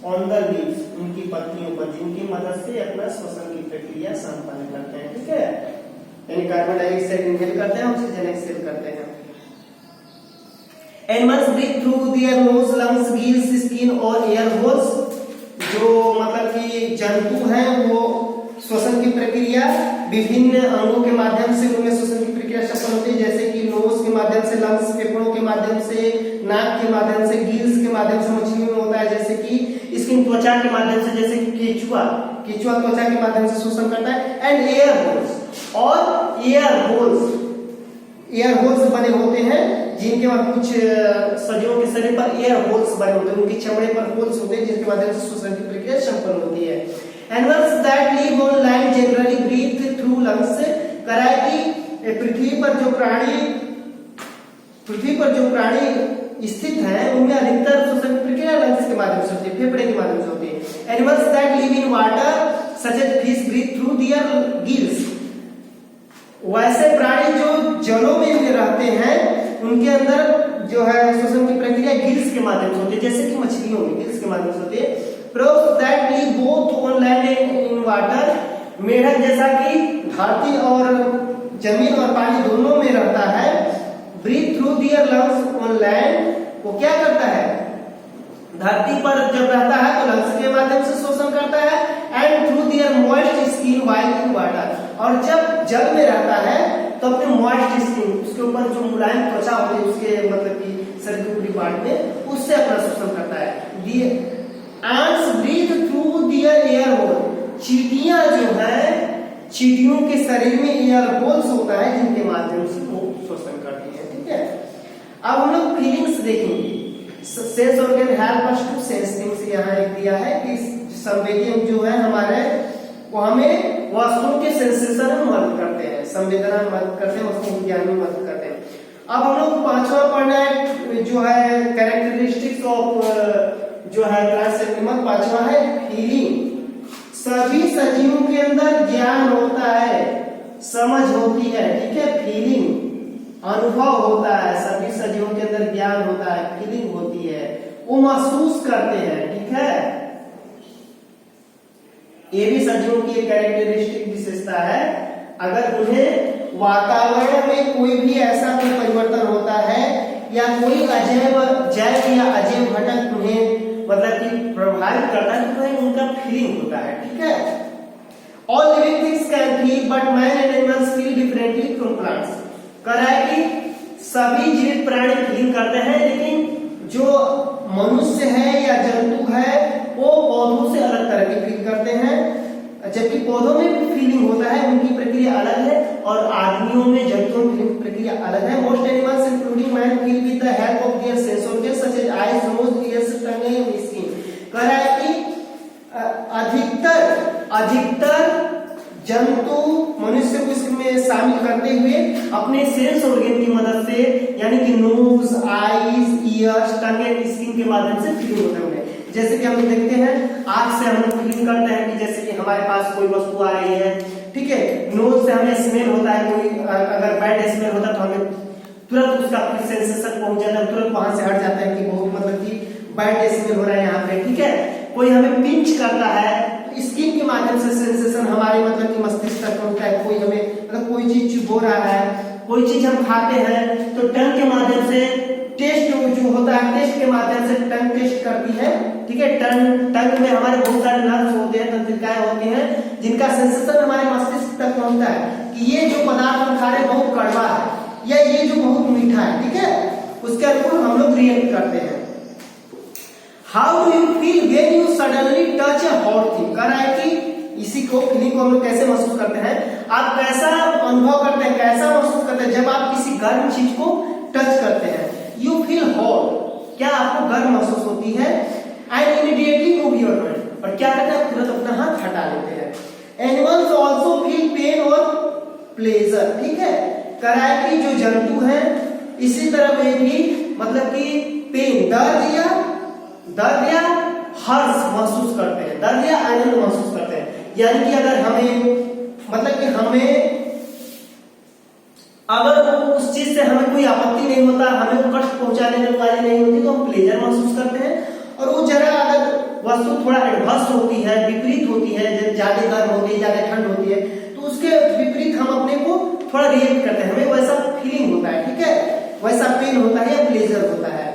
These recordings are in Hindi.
ऑन द लीव्स, उनकी पत्तियों पर, जिनकी मदद से अपना श्वसन की प्रक्रिया संपन्न करते हैं। ठीक है, यानी कार्बन डाइऑक्साइड इनहेल करते हैं, ऑक्सीजन एक्सहेल करते हैं। Animals breathe through their nose, lungs, gills, skin और एयर होल्स। जो मतलब कि जंतु हैं वो श्वसन की प्रक्रिया विभिन्न अंगों के माध्यम से उनमें श्वसन की प्रक्रिया संपन्न होती है, जैसे कि नोज के माध्यम से, लंग्स फेफड़ों के माध्यम से, नाक के माध्यम से, गिल्स के माध्यम से मछलियों में होता है, जैसे कि स्किन त्वचा के माध्यम से, जैसे कि केचुआ त्वचा के माध्यम से शोषण करता है। एंड एयर होल्स, और एयर होल्स बने होते हैं, जिनके बाद कुछ सजीवों के शरीर पर एयर होल्स बने होते हैं, उनके चमड़े पर होल्स होते हैं, जिसके माध्यम से श्वसन की प्रक्रिया संपन्न होती है। Animals that live on land generally breathe through lungs. कराए कि पृथ्वी पर जो प्राणी स्थित है उनमें अधिकतर श्वसन की प्रक्रिया लंग्स के माध्यम से होती है, फेफड़े के माध्यम से होती है। Animals that live in water such as fish breathe through their gills. वैसे प्राणी जो जलों में रहते हैं उनके अंदर जो है श्वसन की प्रक्रिया गिल्स के माध्यम से होती है, जैसे कि मछलियों में गिल्स के माध्यम से होती है। Crows that live both on land and in water, मेढक जैसा कि धरती और जमीन और पानी दोनों में रहता है, breathe through their lungs on land, वो क्या करता है, धरती पर जब रहता है तो लंग्स के माध्यम से शोषण करता है, and through their moist skin while in water, और जब जल में रहता है तो अपने moist skin, उसके ऊपर जो मुलायम त्वचा होती है उसके मतलब कि शरीर के ऊपरी पार्ट में, उससे अपना शोषण करता है। Ants breathe through their air hole, चींटियां जो है, चींटियों के शरीर में एयर होल्स होता है, जिनके माध्यम से वो शोषण करती है। ठीक है, अब हम लोग फीलिंग्स देखेंगे। Sense organ help us to sense things, यहाँ एक दिया है कि संवेदी अंग जो है हमारे, वो हमें वस्तुओं के सेंसेशन में मदद करते हैं, संवेदना में मदद करते हैं, वस्तु ज्ञान में मदद करते हैं। अब हम लोग पांचवा पढ़ना है जो है कैरेक्टरिस्टिक्स ऑफ जो है क्लास एनिमल, पांचवा है फीलिंग। सभी सजीवों के अंदर ज्ञान होता है, समझ होती है। ठीक है, फीलिंग अनुभव होता है, सभी सजीवों के अंदर ज्ञान होता है, फीलिंग होती है, वो महसूस करते हैं। ठीक है, ये भी सजीवों की एक कैरेक्टरिस्टिक विशेषता है। अगर उन्हें वातावरण में कोई भी ऐसा कोई परिवर्तन होता है या कोई जैव या अजैव घटक उन्हें मतलब कि प्रभावित करता है तो उनका फीलिंग होता है। ठीक है, all living things can feel but man and animals feel differently from plants. कह रहा है कि सभी जीवित प्राणी फीलिंग करते हैं, लेकिन जो मनुष्य है या जंतु है वो पौधों से अलग तरह की फील करते हैं, जबकि पौधों में भी फीलिंग होता है, उनकी प्रक्रिया अलग है, और आदमियों में जंतुओं में फीलिंग प्रक्रिया अलग है। Most animals including man feel with the help of their sense organs such as eyes, nose, ears, tongue and skin. कह रहा है कि अधिकतर जंतु मनुष्य को इसमें शामिल करते हुए अपने सेंस ऑर्गन की मदद से, यानी कि nose, eyes, ears, tongue and skin के माध्यम से फीलिंग होता है। जैसे कि हम लोग देखते हैं आंख से हम लोग फीलिंग करते हैं कि जैसे कि हमारे पास कोई वस्तु आ रही है। ठीक है, नोज से हमें स्मेल होता है, कोई अगर बैड स्मेल होता है तो हमें तुरंत उसका सेंसेशन पहुंच जाता है, तुरंत वहां से हट जाता है कि बहुत मतलब कि बैड स्मेल हो रहा है यहाँ पे। ठीक है, कोई हमें पिंच करता है तो स्किन के माध्यम से सेंसेशन हमारे मतलब कि मस्तिष्क तक पहुंचता है। कोई हमें अगर कोई चीज चुभो रहा है, कोई चीज हम खाते हैं तो टंग के माध्यम से टेस्ट जो होता है, टेस्ट के माध्यम से टंग टेस्ट करती है। ठीक है, टंग में हमारे बहुत सारे नर्व्स होते हैं, तंत्रिकाएं होती हैं, जिनका सेंसेशन हमारे मस्तिष्क तक पहुंचता है कि ये जो पदार्थ हम खा रहे हैं बहुत कड़वा है या ये जो बहुत मीठा है। ठीक है, उसके अनुकूल हम लोग रिएक्ट करते हैं। How do you feel when you suddenly touch a hot thing. कह रहा है कि इसी को फीलिंग को हम लोग कैसे महसूस करते हैं, आप कैसा अनुभव करते हैं, कैसा महसूस करते हैं जब आप किसी गर्म चीज को टच करते हैं। यू फील हॉट, क्या आपको गर्म महसूस होती है। And immediately move your hand, और क्या करते हैं तुरंत अपना हाथ हटा लेते हैं। एनिमल्स ऑल्सो फील पेन और प्लेजर। ठीक है, कह रहा है कि जो जंतु हैं इसी तरह में भी मतलब कि पेन, दर्द या हर्ष महसूस करते हैं, दर्द या आनंद महसूस करते हैं। यानी कि अगर हमें मतलब कि हमें अगर उस चीज से हमें कोई आपत्ति नहीं होता, हमें कष्ट पहुंचाने वाली नहीं होती, तो हम प्लेजर महसूस करते हैं। और वो जरा अगर वस्तु थोड़ा एडवर्स होती है, विपरीत होती है, ज्यादा गर्म होती है, ज्यादा ठंड होती है, तो उसके विपरीत हम अपने को थोड़ा रिएक्ट करते हैं, हमें वैसा फीलिंग होता है, ठीक है, वैसा पेन होता है या प्लेजर होता है।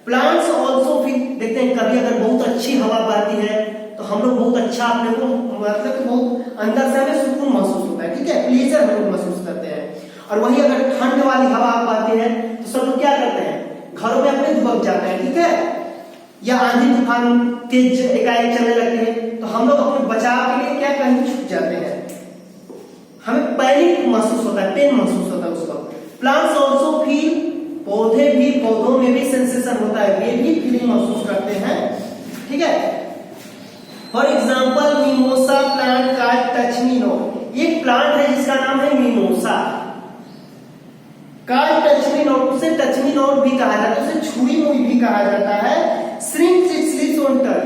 प्लांट्स ऑल्सो फील, देखते हैं कभी अगर बहुत अच्छी हवा बहती है तो हम लोग बहुत अच्छा अपने को मतलब कि बहुत अंदर से हमें सुकून महसूस होता है, ठीक है, प्लेजर हम लोग महसूस करते हैं। और वही अगर ठंड वाली हवा बहती है तो सब लोग क्या करते हैं, घरों में अपने दुबक जाते हैं, ठीक है, या आंधी तूफान तेज एकाएक चलने लगती है तो हम लोग अपने बचाव के लिए क्या कहीं छुप जाते हैं, हमें पैनिक महसूस होता है, पेन महसूस होता है उस वक्त। प्लांट्स ऑल्सो फील, पौधे भी, पौधों में भी सेंसेशन होता है, वे भी फीलिंग महसूस करते हैं, ठीक है। फॉर एग्जाम्पल मिमोसा प्लांट का टच मी नॉट, एक प्लांट है जिसका नाम है मिमोसा का टच मी नॉट, उसे टच मी नॉट भी कहा जाता है, उसे छुई मुई भी कहा जाता है। Shrinks it's leaves on touch,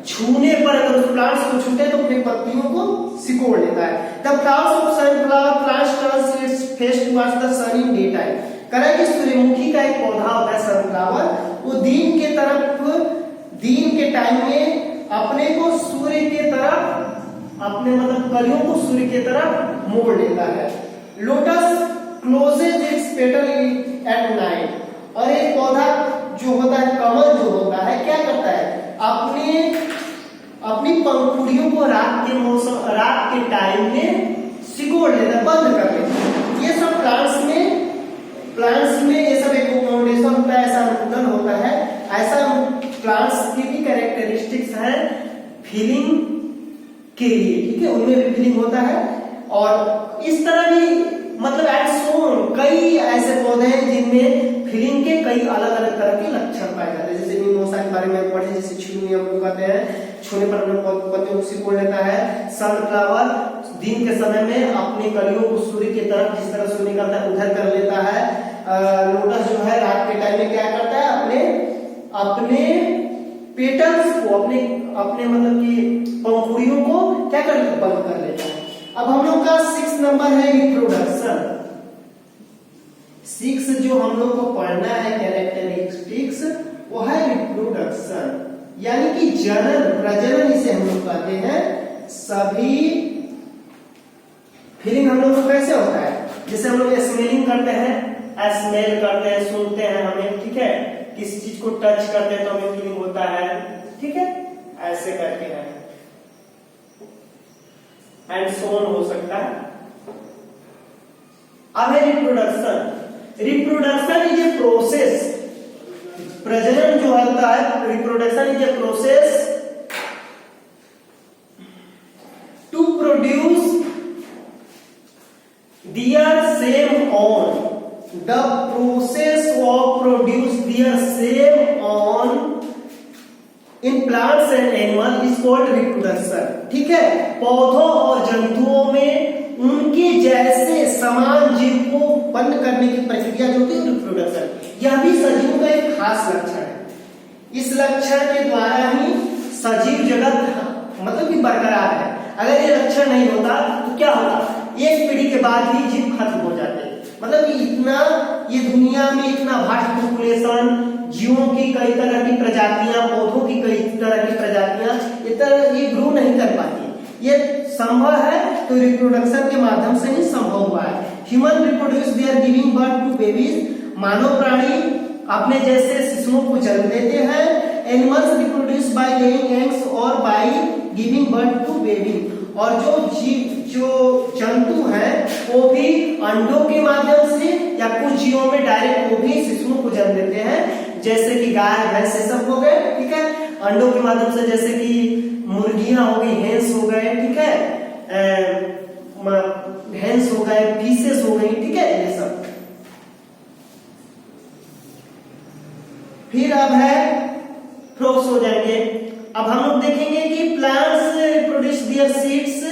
छूने पर अगर उस प्लांट्स को छूते तो अपनी पत्तियों को सिकोड़ लेता है। The flowers of sunflower plants turns its face towards the sun in day time, करें कि सूर्यमुखी का एक पौधा होता है सनफ्लावर, वो दिन के तरफ, दिन के टाइम में अपने को सूर्य के तरफ, अपने मतलब कलियों को सूर्य के तरफ मोड़ लेता है। Lotus closes its petal at night, और एक पौधा जो होता है, कमल जो होता है, क्या करता है, अपनी पंखुड़ियों को रात के मौसम, रात के टाइम में सिकोड़ लेता है, बंद कर लेता है। ये सब प्लांट्स में ये सब एक कोमोडेशन होता है, ऐसा अनुकूलन होता है, ऐसा प्लांट्स की भी कैरेक्टरिस्टिक्स है फीलिंग के लिए, ठीक है, उनमें भी फीलिंग होता है। और इस तरह भी मतलब एट सोन कई ऐसे पौधे हैं जिनमें फीलिंग के कई अलग अलग तरह के लक्षण पाए जाते हैं, जैसे मिमोसा के बारे में पढ़े, जैसे छुई हम लोग कहते हैं, छूने पर अपने पत्तियों को सिकोड़ लेता है। सनफ्लावर दिन के समय में अपनी कलियों को सूर्य की तरफ, जिस तरह सूर्य निकलता है उधर कर लेता है। लोटस जो है रात के टाइम में क्या करता है, अपने पेटल्स को, अपने मतलब कि पंखुड़ियों को क्या कर लेता, बंद कर लेता है। अब हम लोग का 6 नंबर है रिप्रोडक्शन। 6 जो हम लोग को पढ़ना है कैरेक्टरिस्टिक्स, वो है रिप्रोडक्शन, यानी कि जनन, प्रजनन इसे हम लोग कहते हैं। सभी फीलिंग हम लोग को कैसे होता है, जैसे हम लोग स्मेलिंग करते हैं, स्मेल करते हैं, सुनते हैं हमें, ठीक है, किसी चीज को टच करते हैं तो हमें फीलिंग होता है, ठीक है, ऐसे करके है, एंड सो ऑन हो सकता है। अब है reproduction. Reproduction is a process, प्रजनन जो होता है, reproduction is a process to produce their same on, the process of produce their same on in plants and animal is called reproduction, ठीक है। पौधों और जंतुओं में उनके जैसे समान जीव को उत्पन्न करने की प्रक्रिया जो होती है रिप्रोडक्शन, यह भी सजीव का एक खास लक्षण है। इस लक्षण के द्वारा ही सजीव जगत मतलब कि बरकरार है। अगर ये लक्षण नहीं होता तो क्या होता, एक पीढ़ी के बाद ही जीव खत्म हो जाते, मतलब कि इतना ये दुनिया में इतना वास्ट पॉपुलेशन, जीवों की कई तरह की प्रजातियां, पौधों की कई तरह की प्रजातियां, ये ग्रो नहीं कर पाती। ये संभव है तो रिप्रोडक्शन के माध्यम से ही संभव हुआ है। Human reproduce they are giving birth to babies, मानव प्राणी अपने जैसे शिशुओं को जन्म देते हैं। Animals reproduce by laying eggs और by giving birth to baby, और जो जंतु हैं वो भी अंडों के माध्यम से या कुछ जीवों में डायरेक्ट वो भी शिशुओं को जन्म देते हैं, जैसे कि गाय भैंस से सब हो गए, ठीक है, अंडों के माध्यम से, जैसे कि मुर्गियां हो गई, हेंस हो गए, ठीक है, हेंस हो गए, पीसेस हो गई, ठीक है, ये सब। फिर अब है फ्रूट्स हो जाएंगे। अब हम लोग देखेंगे कि प्लांट्स प्रोड्यूस देयर सीड्स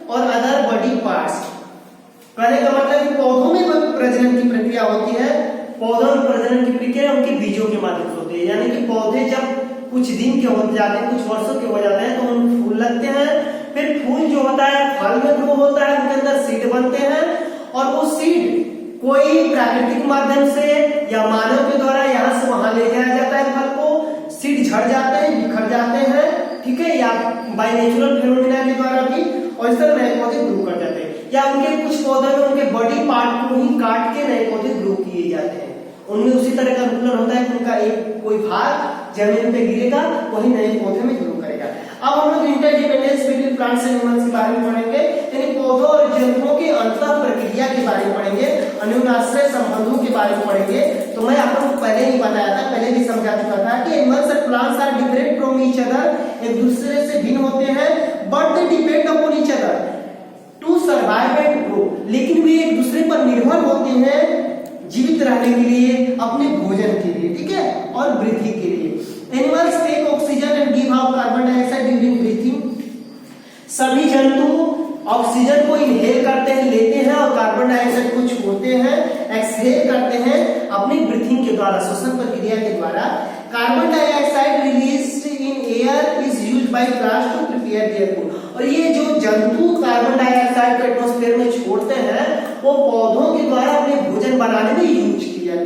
और अदर बॉडी पार्ट्स, कहने का मतलब कि पौधों में प्रजनन की प्रक्रिया होती है। पौधों में प्रजनन की प्रक्रिया उनके बीजों के माध्यम से होती है, यानी कि पौधे जब कुछ दिन के हो जाते हैं, कुछ वर्षों के हो जाते हैं तो उन फूल लगते हैं, फिर फूल जो होता है फल में ग्रो होता है, उनके अंदर सीड बनते हैं, और वो सीड कोई प्राकृतिक माध्यम से या मानव के द्वारा यहाँ से वहां ले जाया जाता है, फल को, सीड झड़ जाते हैं, बिखर जाते हैं, ठीक है, बाय नेचुरल फेनोमेना के द्वारा भी, और इस तरह नए पौधे ग्रो कर जाते हैं। या उनके कुछ पौधों में उनके बॉडी पार्ट को ही काट के नए पौधे ग्रो किए जाते हैं। उनमें उसी तरह का अनुकूलन होता है कि उनका एक कोई भाग जमीन पे गिरेगा, वही नए पौधे में ग्रो करेगा। अब हम लोग interdependence between plants and animals के बारे में पढ़ेंगे, यानी पौधों और जंतुओं की अंतर प्रक्रिया के बारे में पढ़ेंगे, अन्योन्याश्रय संबंधों के बारे में पढ़ेंगे। तो मैं आप लोगों को पहले ही बताया था, पहले भी समझा चुका था कि animals and plants are different from each other, एक दूसरे से भिन्न होते हैं, but they depend upon each other to survive and grow, लेकिन वे एक दूसरे पर निर्भर होते हैं जीवित रहने के लिए, अपने भोजन के लिए, ठीक है, और वृद्धि के लिए। Animals take oxygen and give out carbon dioxide during breathing. सभी जंतु ऑक्सीजन को इनहेल करते हैं, लेते हैं, और कार्बन डाइऑक्साइड को छोड़ते हैं, एक्सहेल करते हैं अपनी ब्रीथिंग के द्वारा, श्वसन प्रक्रिया के द्वारा। Carbon dioxide released in air is used by plants to prepare their food. और ये जो जंतु कार्बन डाइऑक्साइड को एटमॉस्फेयर में छोड़ते हैं, वो पौधों के द्वारा अपने भोजन बनाने में यूज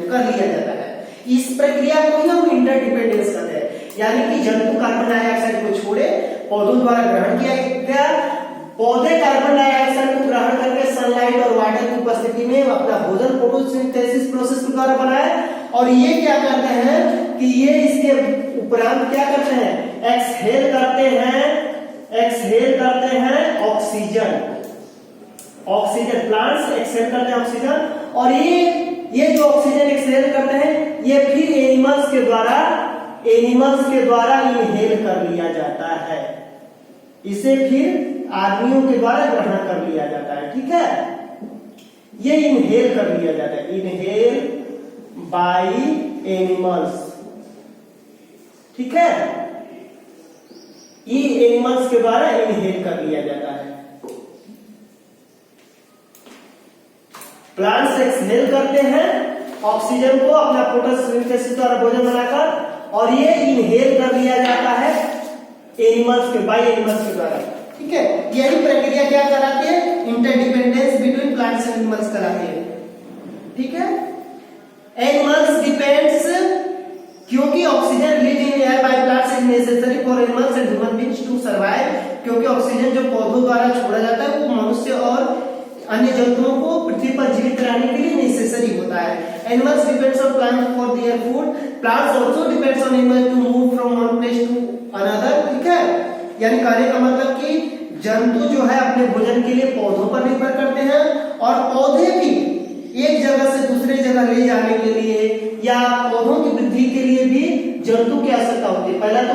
कर लिया जाता है। इस प्रक्रिया को ही हम इंटरडिपेंडेंस कहते हैं, यानी कि जंतु कार्बन डाइऑक्साइड को छोड़े, पौधों द्वारा ग्रहण किया गया, पौधे कार्बन डाइऑक्साइड को ग्रहण करके सनलाइट और वाटर की उपस्थिति में अपना भोजन फोटोसिंथेसिस प्रोसेस के द्वारा बनाए, और ये क्या करते हैं कि ये इसके उपरांत क्या करते हैं, एक्सहेल करते हैं ऑक्सीजन। ऑक्सीजन प्लांट्स एक्सहेल करते हैं ऑक्सीजन, और ये जो ऑक्सीजन एक्सहेल करते हैं, ये फिर एनिमल्स के द्वारा इनहेल कर लिया जाता है, इसे फिर आदमियों के द्वारा ग्रहण कर लिया जाता है, ठीक है। ये इनहेल कर लिया जाता है, इनहेल बाय एनिमल्स, ठीक है, ये एनिमल्स के द्वारा इनहेल कर लिया जाता है। प्लांट्स एक्सहेल करते हैं ऑक्सीजन को अपना फोटोसिंथेसिस द्वारा भोजन बनाकर, और ये इनहेल कर लिया जाता है एनिमल्स के द्वारा, ठीक है। यही प्रक्रिया क्या कराती है, interdependence between plants and animals कराती है, ठीक है। एनिमल्स डिपेंड्स, क्योंकि oxygen release in air by plants is necessary for animals and human beings to survive, क्योंकि ऑक्सीजन जो पौधों द्वारा छोड़ा जाता है वो मनुष्य और अन्य जंतुओं को पृथ्वी पर जीवित रहने के लिए नेसेसरी होता है। Animals depends on plants for their food, plants also depends on animals to move from one place to another, ठीक है। यानी कहने का मतलब कि जंतु जो है अपने भोजन के लिए पौधों पर निर्भर करते हैं, और पौधे भी एक जगह से दूसरे जगह ले जाने के लिए या पौधों की वृद्धि के लिए भी जंतु की आवश्यकता होती है। पहला तो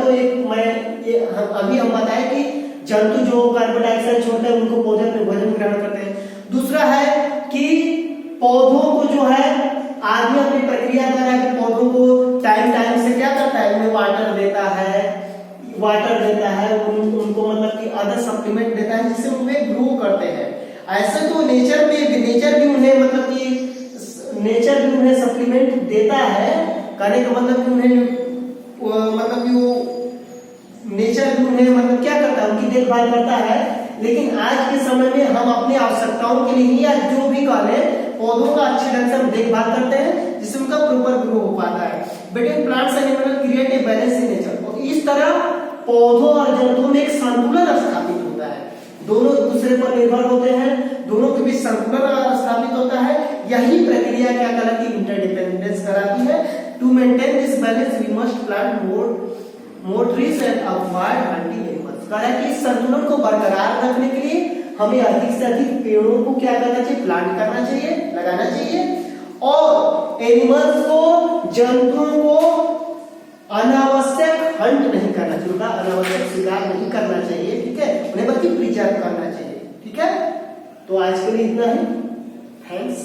अभी हम बताए कि जंतु जो कार्बन डाइऑक्साइड छोड़ते हैं उनको पौधे अपने भोजन में ग्रहण करते हैं। दूसरा है कि पौधों को जो है आदमी अपनी प्रक्रिया द्वारा पौधों को टाइम से क्या करता है, उन्हें वाटर देता है, उनको मतलब कि अदर सप्लीमेंट देता है जिससे वे ग्रो करते हैं। ऐसे तो नेचर भी उन्हें मतलब कि नेचर भी उन्हें सप्लीमेंट देता है, कहने का मतलब कि उन्हें मतलब कि वो नेचर भी उन्हें मतलब क्या करता है, उनकी देखभाल करता है। लेकिन आज के समय में हम अपनी आवश्यकताओं के लिए या जो भी करें पौधों का अच्छे ढंग से हम देखभाल करते हैं जिससे उनका प्रॉपर ग्रो हो पाता है। Between plants and animals create a balance in nature. तो इस तरह पौधों और जंतुओं में एक संतुलन स्थापित होता है, दोनों एक दूसरे पर निर्भर होते हैं, दोनों के बीच संतुलन स्थापित होता है। यही प्रक्रिया क्या कहलाती है, इंटरडिपेंडेंस कराती है। To maintain this balance we must plant more trees and avoid hunting animals. कहा कि इस संतुलन को बरकरार रखने के लिए हमें अधिक से अधिक पेड़ों को क्या करना चाहिए, प्लांट करना चाहिए, लगाना चाहिए, और एनिमल्स को, जंतुओं को अनावश्यक हंट नहीं करना चाहिए, उनका अनावश्यक शिकार नहीं करना चाहिए, ठीक है, उन्हें बल्कि प्रिजर्व करना चाहिए, ठीक है। तो आज के लिए इतना ही, थैंक्स।